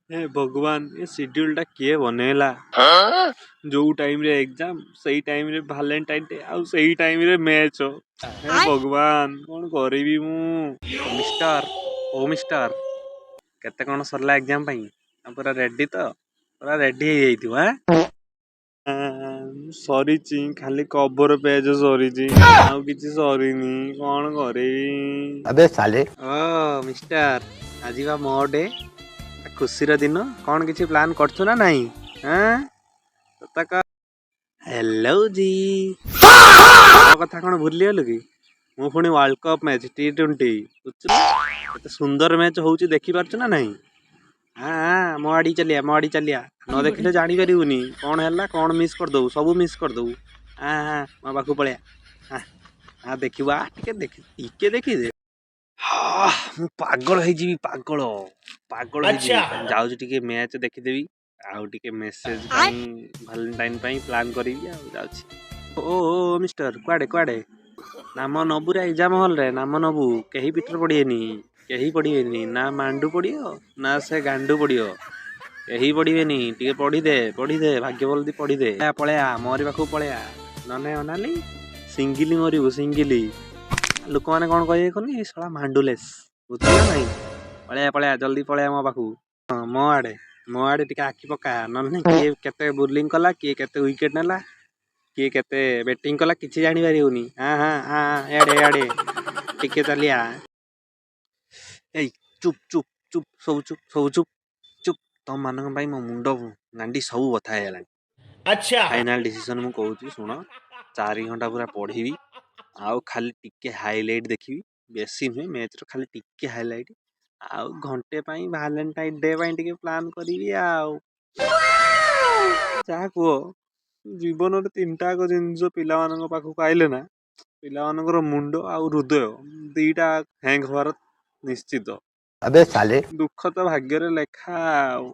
हे भगवान ये शेड्यूल टा किए बनेला जो टाइम रे एग्जाम सही टाइम रे वैलेंटाइन डे आउ सही टाइम रे मैच हो। हे भगवान कौन करिवि मु मिस्टर ओ मिस्टर केते कौन सरला एग्जाम पई पूरा रेडी तो पूरा रेडी हे जाइथिव सरीची खाली कवर पेज सरीची आउ किछि सरीनी कौन करिवि अबे साले ओ मिस्टर आज बा मो डे खुशीर दिन कौन किसी प्लान करछु ना नहीं हेलो जी ମୋ କଥା କଣ ଭୁଲିଗଲୁ କି ମୁଁ ପୁଣି ୱାର୍ଲ୍ଡ କପ୍ ମ୍ୟାଚ୍ T20 ବୁଝୁଛୁ କେତେ ସୁନ୍ଦର ମ୍ୟାଚ୍ ହଉଛି ଦେଖିପାରୁଛୁ ନା ନାହିଁ ମୋ ଆଡ଼ି ଚାଲିଆ ନ ଦେଖିଲେ ଜାଣିପାରିବୁନି କଣ ହେଲା କଣ ମିସ୍ କରିଦବୁ ସବୁ ମିସ୍ କରିଦବୁ ମୋ ପାଖକୁ ପଳେଆ ଦେଖିବୁ ଟିକେ ଦେଖିଦେ ମୁଁ ପାଗଳ ହେଇଯିବି ପାଗଳ ହେଇଯିବି ଯାଉଛି ଟିକେ ମ୍ୟାଚ୍ ଦେଖିଦେବି ଆଉ ଟିକେ ମେସେଜ ପାଇଁ ଭାଲେଣ୍ଟାଇନ ପାଇଁ ପ୍ଲାନ୍ କରିବି ଆଉ ଯାଉଛି ଓ ମିଷ୍ଟର କୁଆଡେ ନାମ ନବୁ ରେ ଏକ୍ଜାମ ହଲରେ ନାମ ନବୁ କେହି ପିଠରେ ପଡ଼ିବେନି ନା ମାଣ୍ଡୁ ପଡ଼ିବ ନା ସେ ଗାଣ୍ଡୁ ପଡ଼ିବ କେହି ପଡ଼ିବେନି ଟିକେ ପଢିଦେ ଭାଗ୍ୟ ବଲଦି ପଢିଦେ ପଳେଆ ମୋରି ପାଖକୁ ପଳେଆ ନନେ ଅନାଲି ସିଙ୍ଗିଲି ମରିବୁ ସିଙ୍ଗିଲି ଲୋକମାନେ କଣ କହିବେ କନି ଶଳା ମାଣ୍ଡୁଲେସ୍ ବୁଝିଲ ନା ନାଇଁ ପଳେଆ ଜଲ୍ଦି ପଳେଆ ମୋ ପାଖକୁ ମୋ ଆଡେ ଟିକେ ଆଖି ପକା ନହେଲେ କିଏ କେତେ ବୋଲିଂ କଲା କିଏ କେତେ ୱିକେଟ ନେଲା କିଏ କେତେ ବ୍ୟାଟିଂ କଲା କିଛି ଜାଣିପାରିବୁନି ଏଆଡେ ଟିକେ ଚାଲିଆ ଏଇ ଚୁପ୍ ସବୁ ଚୁପ୍ ତମ ମାନଙ୍କ ପାଇଁ ମୋ ମୁଣ୍ଡ ଗାଣ୍ଡି ସବୁ ବଥା ହେଇଗଲାଣି ଫାଇନାଲ ଡିସିସନ ମୁଁ କହୁଛି ଶୁଣ 4 ଘଣ୍ଟା ପୁରା ପଢିବି ଆଉ ଖାଲି ଟିକେ ହାଇଲାଇଟ ଦେଖିବି ବେଶୀ ନୁହେଁ ମ୍ୟାଚର ଖାଲି ଟିକେ ହାଇଲାଇଟ ଆଉ ଘଣ୍ଟେ ପାଇଁ ଭାଲେଣ୍ଟାଇନ ଡେ ପାଇଁ ଟିକେ ପ୍ଲାନ୍ କରିବି ଆଉ ଯାହା କୁହ ଜୀବନରେ 3ଟା ଜିନିଷ ପିଲାମାନଙ୍କ ପାଖକୁ ଆଇଲେ ନା ପିଲାମାନଙ୍କର ମୁଣ୍ଡ ଆଉ ହୃଦୟ ଦିଟା ହ୍ୟାଙ୍ଗ ହବାର ନିଶ୍ଚିତ अबे साले ଦୁଃଖ ତ ଭାଗ୍ୟରେ ଲେଖା ଆଉ